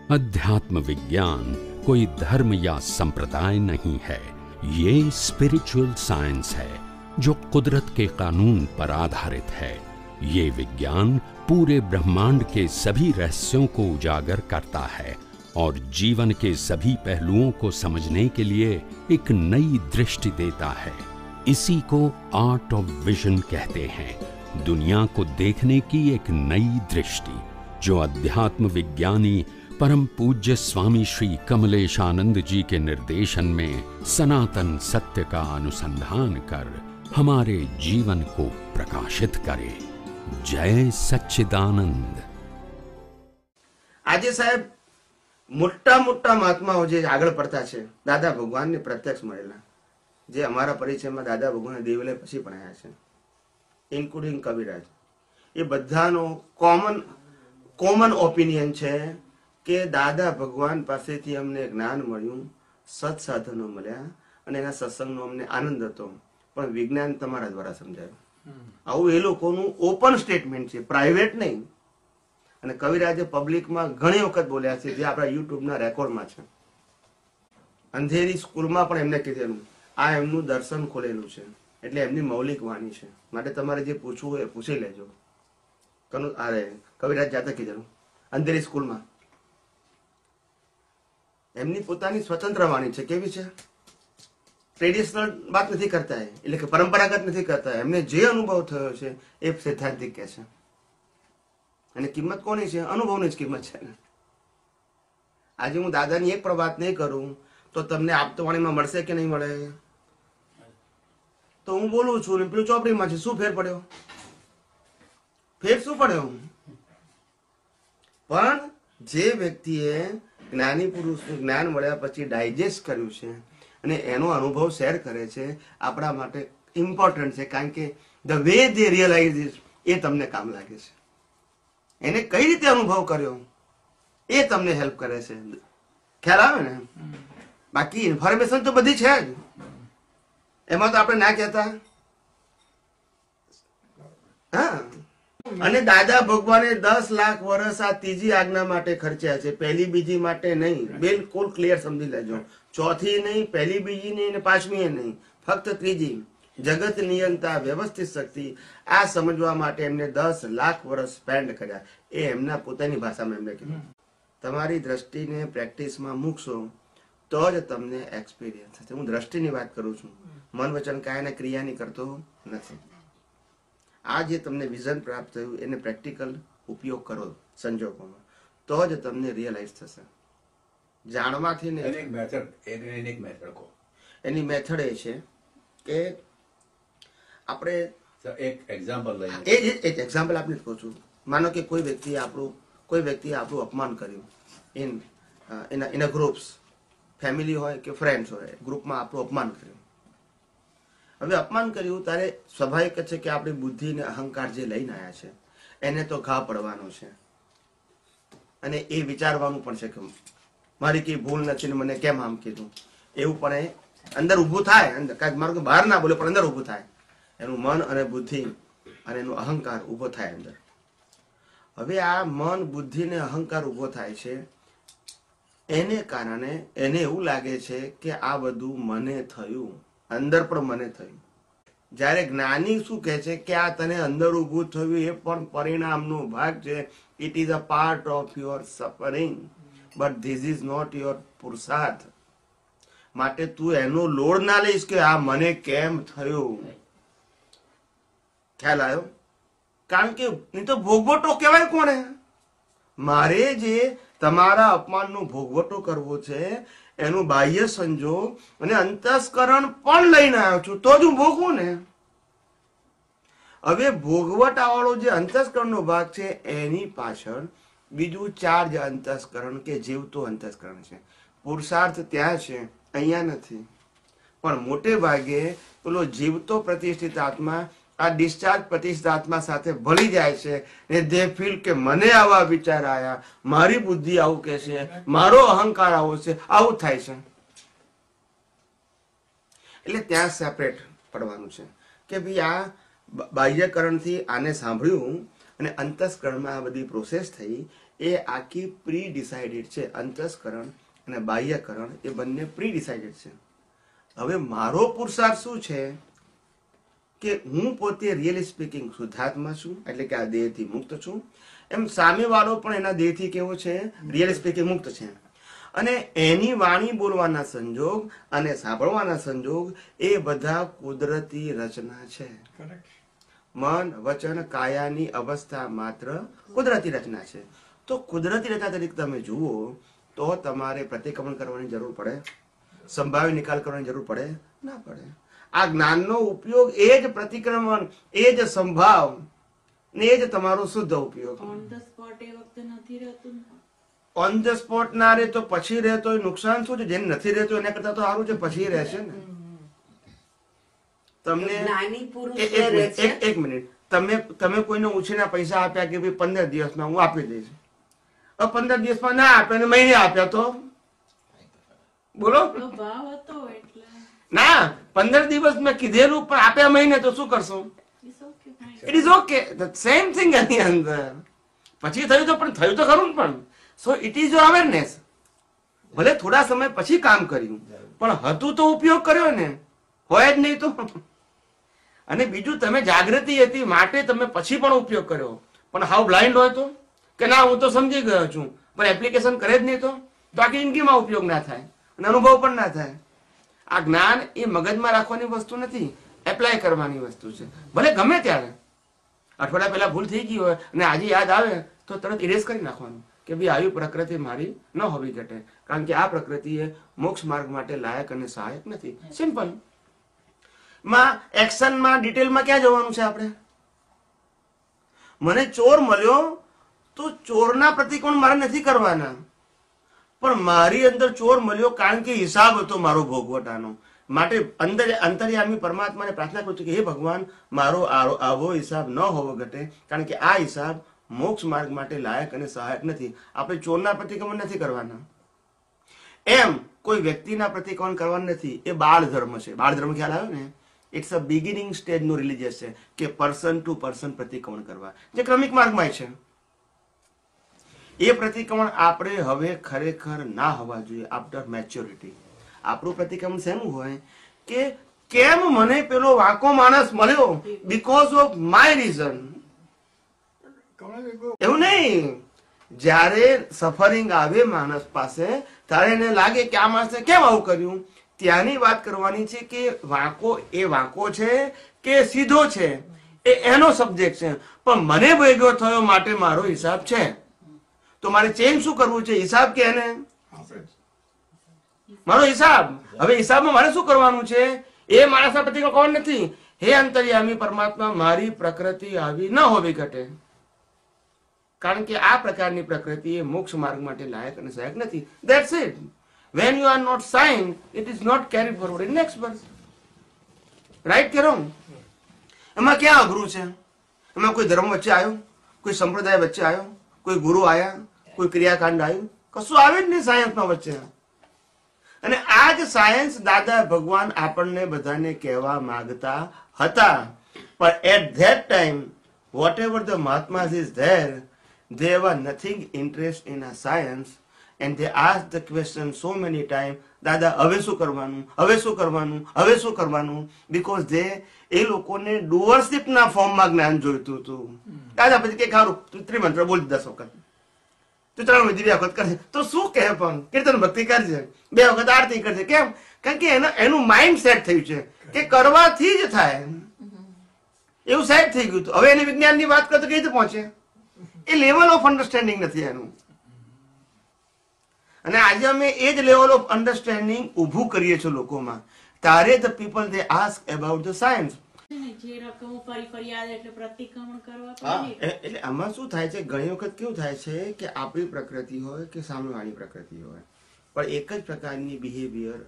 अध्यात्म विज्ञान कोई धर्म या संप्रदाय नहीं है, ये स्पिरिचुअल साइंस है जो कुदरत के कानून पर आधारित है। ये विज्ञान पूरे ब्रह्मांड के सभी रहस्यों को उजागर करता है और जीवन के सभी पहलुओं को समझने के लिए एक नई दृष्टि देता है। इसी को आर्ट ऑफ विजन कहते हैं, दुनिया को देखने की एक नई दृष्टि, जो अध्यात्म विज्ञानी परम पूज्य स्वामी श्री कमलेशानंद जी के निर्देशन में सनातन सत्य का अनुसंधान कर हमारे जीवन को प्रकाशित करे। जय सच्चिदानंद। આજે સાહેબ મોટા મોટા મહાત્માઓ જે આગળ પડતા છે, દાદા ભગવાનને પ્રત્યક્ષ મળેલા, જે અમારા પરિચયમાં દાદા ભગવાન દેવલે પછી પણ આવ્યા છે, ઇન્ક્લુડિંગ કવિરાજ, એ બધાનો કોમન ઓપિનિયન છે કે દાદા ભગવાન પાસેથી અમને જ્ઞાન મળ્યું, સત્સાધનો મળ્યા અને એના સત્સંગનો અમને આનંદ હતો, પણ વિજ્ઞાન તમારા દ્વારા સમજાયું. આવું એ લોકોનું ઓપન સ્ટેટમેન્ટ છે, પ્રાઇવેટ નહીં. અને કવિરાજે પબ્લિકમાં ઘણી વખત બોલ્યા છે, જે આપણા યુટ્યુબના રેકોર્ડમાં છે. અંધેરી સ્કૂલમાં પણ એમને કીધેલું, આ એમનું દર્શન ખોલેલું છે, એટલે એમની મૌલિક વાણી છે, માટે તમારે જે પૂછવું હોય એ પૂછી લેજો. કવિરાજ જાતે કીધેલું અંધેરી સ્કૂલમાં. એમની પોતાની સ્વતંત્ર વાણી છે. કેવી છે? ટ્રેડિશનલ વાત નથી કરતા, એટલે કે પરંપરાગત નથી કરતા. એમને જે અનુભવ થયો છે એ સૈદ્ધાંતિક કહે છે. અને કિંમત કોની છે? અનુભવની જ કિંમત છે. આજે હું દાદાની એક પણ વાત નહીં કરું તો તમને આપતવાણીમાં મળશે કે નહીં મળે? તો હું બોલું છું ને પેલું ચોપડીમાં છે, શું ફેર પડ્યો? ફેર શું પડ્યો? પણ જે વ્યક્તિએ જ્ઞાની પુરુષનું જ્ઞાન મળ્યા પછી ડાયજેસ્ટ કર્યું છે અને એનો અનુભવ શેર કરે છે, આપણા માટે ઇમ્પોર્ટન્ટ છે. કારણ કે ધ વે દે રિયલાઇઝ એ તમને કામ લાગે છે. એને કઈ રીતે અનુભવ કર્યો એ તમને હેલ્પ કરે છે. ખ્યાલ આવે ને? બાકી ઇન્ફોર્મેશન તો બધી છે જ, એમાં તો આપણે ના કહેતા. હા. અને દાદા ભગવાને 10 લાખ વર્ષ આ ત્રીજી આજ્ઞા માટે ખર્ચ્યા છે, પહેલી બીજી માટે નહીં. બિલકુલ ક્લિયર સમજી લેજો. ચોથી નહીં, પહેલી બીજી નહીં અને પાંચમી નહીં, ફક્ત ત્રીજી. જગત નિયંતા વ્યવસ્થિત શક્તિ, આ સમજવા માટે એમને 10 લાખ વર્ષ સ્પેન્ડ કર્યા. એ એમના પોતાની ભાષામાં એમને કીધું. તમારી દ્રષ્ટિને પ્રેક્ટિસમાં મૂકશો તો જ તમને એક્સપિરિયન્સ થશે. હું દ્રષ્ટિની વાત કરું છું, મન વચન કાયા ક્રિયાની કરતો નથી. આ જે તમને વિઝન પ્રાપ્ત થયું એને પ્રેક્ટિકલ ઉપયોગ કરો સંજોગોમાં, તો જ તમને રિયલાઇઝ થશે. જાણવાથી ને એની મેથડ એ છે કે આપણે એક એક્ઝામ્પલ લઈએ. એક એક્ઝામ્પલ આપને કહું છું. માનો કે કોઈ વ્યક્તિએ આપણું અપમાન કર્યું ઇન અ ગ્રુપ્સ, ફેમિલી હોય કે ફ્રેન્ડ્સ હોય, ગ્રુપમાં આપણું અપમાન કર્યું. હવે અપમાન કર્યું ત્યારે સ્વાભાવિક છે કે આપણી બુદ્ધિ ને અહંકાર જે લઈને આવ્યા છે એને તો ઘા પડવાનો છે, અને એ વિચારવાનું પણ છે કે મારી કઈ ભૂલ નથી ને મને કેમ આમ કીધું. એવું પણ એ અંદર ઊભું થાય. અંદર કાંઈક મારું બહાર ના બોલે પણ અંદર ઊભું થાય. એનું મન અને બુદ્ધિ અને એનો અહંકાર ઊભો થાય અંદર. હવે આ મન બુદ્ધિ ને અહંકાર ઊભો થાય છે, એને કારણે એને એવું લાગે છે કે આ બધું મને થયું, અંદર પણ મને થયું. જ્યારે જ્ઞાની શું કહે છે કે આ તને અંદર ઊભું થયું એ પણ પરિણામનો ભાગ છે. It is a part of your suffering, but this is not your પુરુષાર્થ. માટે તું એનો લોડ ના લઈશ કે આ મને કેમ થયું. ખ્યાલ આવ્યો? કારણ કે નહીં તો ભોગવટો કહેવાય કોને? મારે જે તમારા અપમાનનો ભોગવટો કરવો છે એનું બાહ્ય સંજોગ અને અંતસ્કરણ પણ લઈને આવ્યો છું તો જ હું ભોગવું ને. હવે ભોગવટા વાળો જે અંતસ્કરણનો ભાગ છે એની પાછળ બીજું ચાર્જ અંતસ્કરણ કે જીવતો અંતસ્કરણ છે. પુરુષાર્થ ત્યાં છે, અહીંયા નથી. પણ મોટે ભાગે પેલો જીવતો પ્રતિષ્ઠિત આત્મા આ ડિસ્ચાર્જ પ્રતિષ્ઠિત આત્મા સાથે ભળી જાય છે ને દે ફીલ કે મને આવા વિચાર આવ્યા, મારી બુદ્ધિ આવું કે છે, મારો અહંકાર આવો છે, આવું થાય છે. એટલે ત્યાં સેપરેટ પડવાનું છે કે ભાઈ આ બાહ્યકરણથી આને સાંભળ્યું અને અંતસ્કરણમાં આ બધી પ્રોસેસ થઈ, એ આખી પ્રી ડિસાઇડેડ છે. અંતસ્કરણ અને બાહ્યકરણ એ બંને પ્રી ડિસાઇડેડ છે. હવે મારો પુરુષાર્થ શું છે કે હું પોતે રિયલી સ્પીકિંગ શુદ્ધાત્મા છું, એટલે કે આ દેહથી મુક્ત છું. એમ સામેવાળો પણ એના દેહથી કેવો છે? રિયલી સ્પીકિંગ મુક્ત છે. અને એની વાણી બોલવાના સંજોગ અને સાંભળવાના સંજોગ એ બધા કુદરતી રચના છે. મન, વચન, કાયાની અવસ્થા માત્ર કુદરતી રચના છે. તો કુદરતી રચના તરીકે તમે જુઓ તો તમારે પ્રતિક્રમણ કરવાની જરૂર પડે? સંભાવ્ય નિકાલ કરવાની જરૂર પડે? ના પડે. આ જ્ઞાનનો ઉપયોગ એ જ પ્રતિક્રમણ, એ જ સંભાવ ને એ જ તમારો શુદ્ધ ઉપયોગ. ઓન ધ સ્પોટ એ વખતે નથી રહેતું. ઓન ધ સ્પોટ ના રહે તો પછી રહેતો નુકસાન શું છે? જેને નથી રહેતો એના કરતા તો સારું છે પછી રહેશે ને. તમને એક મિનિટ, તમે કોઈને ઉછીના પૈસા આપ્યા કે ભાઈ 15 દિવસમાં હું આપી દઈશ. 15 દિવસમાં ના આપ્યા ને મહિને આપ્યા તો બોલો ભાવ હતો એટલે ના. 15 દિવસ મેં કીધેલું પણ આપ્યા મહિને તો શું કરશો? It is okay. The same thing એની અંદર પછી થયું તો પણ થયું તો ખરું પણ. So it is your awareness. ભલે થોડા સમય પછી કામ કર્યું પણ હતું તો ઉપયોગ કર્યો ને, હોય જ નહીં તો. અને બીજું તમે જાગૃતિ હતી માટે તમે પછી પણ ઉપયોગ કર્યો. પણ હાવ બ્લાઇન્ડ હોય તો કે ના હું તો સમજી ગયો છું પણ એપ્લિકેશન કરે જ નહીં તો આખી જિંદગીમાં ઉપયોગ ના થાય અને અનુભવ પણ ના થાય. આ જ્ઞાન એ મગજમાં રાખવાની વસ્તુ નથી, એપ્લાય કરવાની વસ્તુ છે. ભલે ગમે ત્યારે અઠવાડિયા પહેલા ભૂલ થઈ ગઈ હોય અને આજે યાદ આવે તો તરત ઇરેઝ કરી નાખવાનું કે ભાઈ આવી પ્રકૃતિ મારી ન હોવી ઘટે, કારણ કે આ પ્રકૃતિ એ મોક્ષ માર્ગ માટે લાયક અને સહાયક નથી. સિમ્પલ. માં એક્શનમાં ડિટેલમાં ક્યાં જવાનું છે આપણે? મને ચોર મળ્યો તો ચોરના પ્રતિકોણ મારે નથી કરવાના, પણ મારી અંદર ચોર મળ્યો કારણ કે હિસાબ હતો મારો ભોગવટાનો. માટે અંદર અંતર્યામી પરમાત્માને પ્રાર્થના કરું છું કે હે ભગવાન, મારો આવો હિસાબ ન હોવો ઘટે, કારણ કે આ હિસાબ મોક્ષ માર્ગ માટે લાયક અને સહાયક નથી. આપણે ચોરના પ્રતિક્રમણ નથી કરવાના. એમ કોઈ વ્યક્તિના પ્રતિક્રમણ કરવાનું નથી. એ બાળ ધર્મ છે. બાળ ધર્મ ખ્યાલ આવ્યો ને? ઇટ્સ અ બિગિનિંગ સ્ટેજ નું રિલીજિયસ છે કે પર્સન ટુ પર્સન પ્રતિક્રમણ કરવા, જે ક્રમિક માર્ગમાં છે. એ પ્રતિક્રમણ આપણે હવે ખરેખર ના હોવા જોઈએ. આફ્ટર મેચ્યોરિટી આપણું પ્રતિક્રમણ શેનું હોય કે કેમ મને પેલો વાંકો માણસ મળ્યો? Because of my reason. એવું નહીં. જ્યારે સફરિંગ આવે માણસ પાસે ત્યારે એને લાગે કે આ માણસે કેમ આવું કર્યું, ત્યાંની વાત કરવાની છે કે વાંકો એ વાંકો છે કે સીધો છે એ એનો સબ્જેક્ટ છે. પણ મને ભેગો થયો માટે મારો હિસાબ છે. તો મારે ચેન્જ શું કરવું છે? હિસાબ કે એને મારો હિસાબ. હવે હિસાબમાં મારે શું કરવાનું છે? એ માણસના પ્રતિક્રમણ કોણ નથી? હે અંતર્યામી પરમાત્મા, મારી પ્રકૃતિ આવી ન હોવી ઘટે, કારણ કે આ પ્રકારની પ્રકૃતિ એ મોક્ષ માર્ગ માટે લાયક અને સહાયક નથી. That's it. When you are not signed, it is not carried forward in next birth. Right કે wrong? એમાં ક્યાં અઘરું છે? એમાં કોઈ ધર્મ વચ્ચે આવ્યો, કોઈ સંપ્રદાય વચ્ચે આવ્યો, કોઈ ગુરુ આયા, કોઈ ક્રિયાકાંડ આવ્યું? કશું આવે જ નહીં સાયન્સમાં વચ્ચે. અને આ જ સાયન્સ દાદા ભગવાન આપણને બધાને કહેવા માંગતા હતા. પણ at that time whatever the Mahatmas is there, they were nothing interest in a science. And they asked the question so many times, દાદા હવે શું કરવાનું, હવે શું કરવાનું, હવે શું કરવાનું? Because એ લોકોને ડુઅરશિપ ના ફોર્મમાં જ્ઞાન જોઈતું હતું. દાદા પછી કે ખારું તું ત્રિમંત્ર બોલ 10 વખત, તું 3 વિધિ 2 વખત કરશે તો શું કહે? પણ કીર્તન ભક્તિ કરશે, 2 વખત આરતી કરશે. કેમ? કારણ કે એનું માઇન્ડ સેટ થયું છે કે કરવાથી જ થાય, એવું સેટ થઈ ગયું. હવે એને વિજ્ઞાનની વાત કરતો કઈ રીતે પહોંચે? એ લેવલ ઓફ અન્ડરસ્ટેન્ડિંગ નથી એનું. અને આજે અમે એ જ લેવલ ઓફ અન્ડરસ્ટેન્ડિંગ ઊભું કરીએ છીએ લોકોમાં. ત્યારે the people they ask about the science. એટલે આમાં શું થાય છે? ઘણી વખત કેવું થાય છે કે આપણી પ્રકૃતિ હોય કે સામેવાળી પ્રકૃતિ હોય, પણ એક જ પ્રકારની બિહેવિયર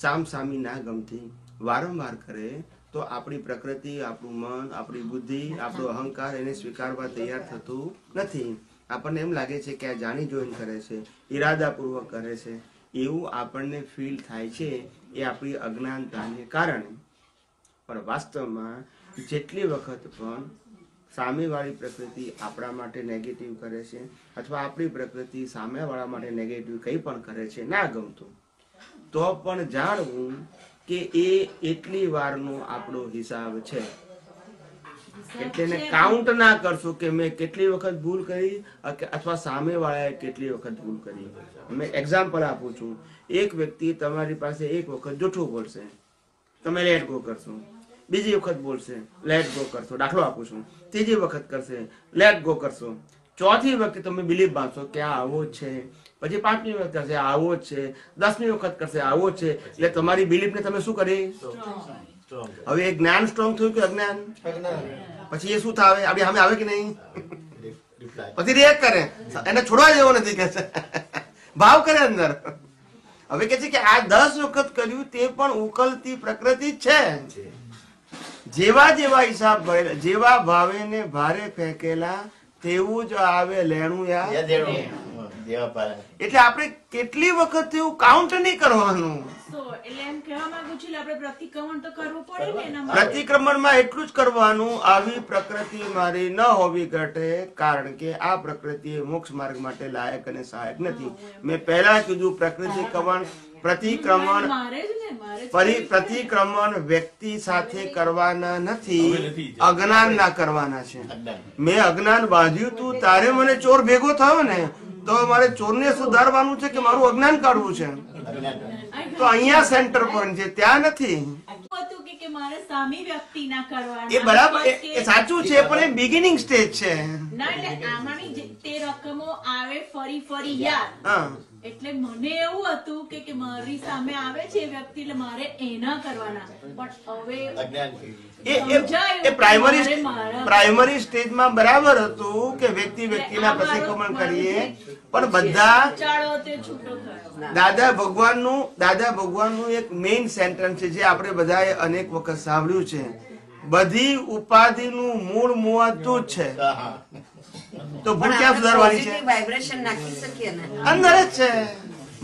સામસામી ના ગમતી વારંવાર કરે તો આપણી પ્રકૃતિ, આપણું મન, આપણી બુદ્ધિ, આપણો અહંકાર એને સ્વીકારવા તૈયાર થતું નથી. આપણને એમ લાગે છે કે આ જાણી જોઈને કરે છે, ઈરાદાપૂર્વક કરે છે, એવું આપણને ફીલ થાય છે. એ આપણી અજ્ઞાનતાને કારણે. પણ વાસ્તવમાં જેટલી વખત પણ સામેવાળી પ્રકૃતિ આપણા માટે નેગેટિવ કરે છે અથવા આપણી પ્રકૃતિ સામેવાળા માટે નેગેટિવ કંઈ પણ કરે છે, ના ગમતું, તો પણ જાણવું કે એ એટલી વારનો આપણો હિસાબ છે. એટલે એને કાઉન્ટ ના કરશું કે મેં કેટલી વખત ભૂલ કરી અથવા સામેવાળાએ કેટલી વખત ભૂલ કરી. મેં એક્ઝામ્પલ આપું છું. એક વ્યક્તિ તમારી પાસે એક વખત જૂઠું બોલશે, તમે લેટ ગો કરશો. બીજી વખત બોલશે, લેટ ગો કરશો. દાખલો આપું છું. ત્રીજી વખત કરશે, લેટ ગો કરશો. ચોથી વખત તમે બિલીફ બાંધશો કે આ આવો જ છે. પછી 5મી વખત કરશે આવો જ છે. 10મી વખત કરશે આવો જ છે. એટલે તમારી બિલીફને તમે શું કરી? હવે એ જ્ઞાન સ્ટ્રોંગ થયું કે અજ્ઞાન? પછી એ શું થાય? આપણી સામે આવે કે નહીં? પછી રિએક્ટ કરે, એને છોડવા જેવો નથી કે ભાવ કરે અંદર. હવે કે છે કે આ 10 વખત કર્યું તે પણ ઉકલતી પ્રકૃતિ છે. જેવા જેવા હિસાબ જેવા ભાવે ને ભારે ફેંકેલા તેવું જ આવે લેણું યા. એટલે આપણે કેટલી વખત એવું કાઉન્ટ નહીં કરવાનું. પ્રતિક્રમણમાં એટલું જ કરવાનું, આવી પ્રકૃતિ મારી ન હોવી ઘટે, કારણ કે આ પ્રકૃતિ મોક્ષ માર્ગ માટે લાયક અને સહાયક નથી. મેં પહેલા કીધું પ્રતિક્રમણ વ્યક્તિ સાથે કરવાના નથી, અજ્ઞાન ના કરવાના છે. મેં અજ્ઞાન બાંધ્યું તું તારે મને ચોર ભેગો થયો ને, તો મારે ચોરને સુધારવાનું છે કે મારું અજ્ઞાન કાઢવું છે? તો અહીંયા સેન્ટર પોઈન્ટ છે, ત્યાં નથી. એ બરાબર, એ સાચું છે, પણ એ બિગિનિંગ સ્ટેજ છે. એટલે મને એવું હતું કે મારી સામે આવે છે વ્યક્તિ એટલે મારે એના કરવાના, પણ હવે પ્રાઇમરી સ્ટેજમાં બરાબર હતું કે વ્યક્તિના પ્રતિક્રમણ કરીએ, પણ બધા દાદા ભગવાનનું એક મેઇન સેન્ટેન્સ છે જે આપણે બધાએ અનેક વખત સાંભળ્યું છે, બધી ઉપાધિનું મૂળ મુઆ તું જ છે. તો ભૂલ ક્યાં સુધારવાની છે? વાઇબ્રેશન નાખી શકીએ ને અંદર જ છે.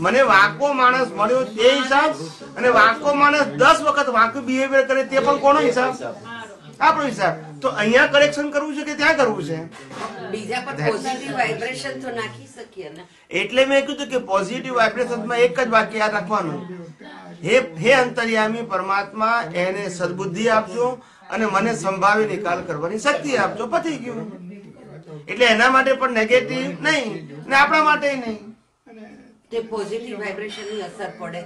મને વાંકો માણસ મળ્યો તે હિસાબ, અને વાંકો માણસ 10 વખત વાંકું બિહેવિયર કરે તે પણ કોનો હિસાબ? આપણો હિસાબ. તો અહીંયા કરેક્શન કરવું છે કે ત્યાં કરવું છે? બીજા પર પોઝિટિવ વાઇબ્રેશન તો નાખી શકીએ ને. એટલે મેં કીધું કે પોઝિટિવ વાઇબ્રેશનમાં એક જ વાક્ય યાદ રાખવાનું, હે અંતર્યામી પરમાત્મા, એને સદબુદ્ધિ આપજો અને મને સંભાવી નિકાલ કરવાની શક્તિ આપજો. પતી ગયું. એટલે એના માટે પણ નેગેટિવ નહીં ને આપણા માટે નહીં. તે પોઝિટિવ વાઇબ્રેશન ની અસર પડે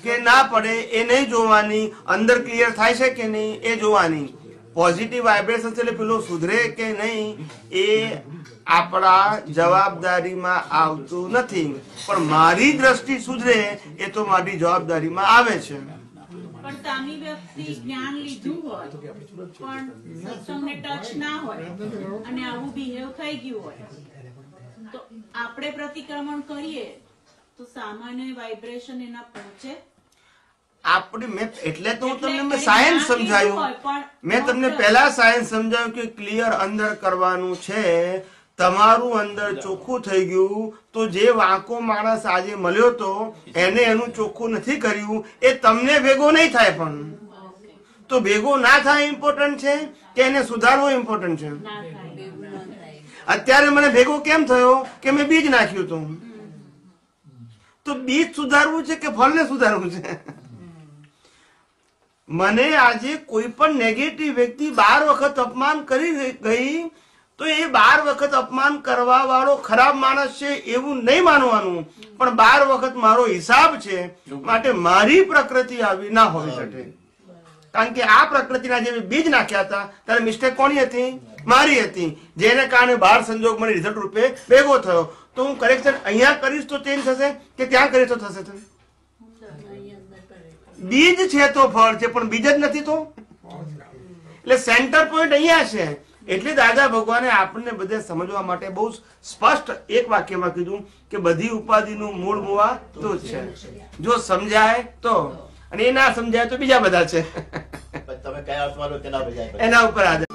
કે ના પડે એ નહીં જોવાની, અંદર ક્લિયર થાય છે કે નહીં એ જોવાની. પોઝિટિવ વાઇબ્રેશન એટલે પેલો સુધરે કે નહીં એ આપણા જવાબદારીમાં આવતું નથી, પણ મારી દ્રષ્ટિ સુધરે એ તો મારી જવાબદારીમાં આવે છે. પણ તામી વ્યક્તિ જ્ઞાન લીધું હોય પણ સત્સંગને ટચ ના હોય અને આવું બિહેવ થઈ ગયું હોય, તો આપણે પ્રતિક્રમણ કરીએ તો સામાન્ય વાઇબ્રેશન એના પહોંચે? એટલે તો હું તમને સાયન્સ સમજાયું. મેં તમને પહેલા સાયન્સ સમજાવ્યું કે ક્લિયર અંદર કરવાનું છે. તમારું અંદર ચોખ્ખું થઈ ગયું તો જે વાંકો માણસ આજે મળ્યો તો એને એનું ચોખ્ખું નથી કર્યું, એ તમને ભેગો નહીં થાય. પણ તો ભેગો ના થાય ઇમ્પોર્ટન્ટ છે કે એને સુધારવો ઇમ્પોર્ટન્ટ છે? અત્યારે મને ભેગો કેમ થયો કે મેં બીજ નાખ્યું હતું. તો બીજ સુધારવું છે કે ફળને સુધારવું છે? મને આજે કોઈ પણ નેગેટિવ વ્યક્તિ 12 વખત અપમાન કરી ગઈ તો એ 12 વખત અપમાન કરવા વાળો ખરાબ માણસ છે એવું નહીં માનવાનું, પણ 12 વખત મારો હિસાબ છે, માટે મારી પ્રકૃતિ આવી ના હોવી શકે. કારણ કે આ પ્રકૃતિના જે બીજ નાખ્યા હતા ત્યારે મિસ્ટેક કોની હતી? મારી હતી, જેને કારણે 12 સંજોગ મને રિઝલ્ટ રૂપે ભેગો થયો. તો હું કરેક્શન અહીંયા કરીશ તો ચેન્જ થશે કે ત્યાં કરીશ તો થશે? બીજ છે તો ફળ છે, પણ બીજ જ નથી તો. એટલે સેન્ટર પોઈન્ટ અહીંયા છે. એટલે દાદા ભગવાને આપણને બધે સમજવા માટે બહુ સ્પષ્ટ એક વાક્યમાં કીધું કે બધી ઉપાધિનું મૂળ મુવા તો જ છે. જો સમજાય તો, અને એ ના સમજાય તો બીજા બધા છે. એના ઉપર આધાર.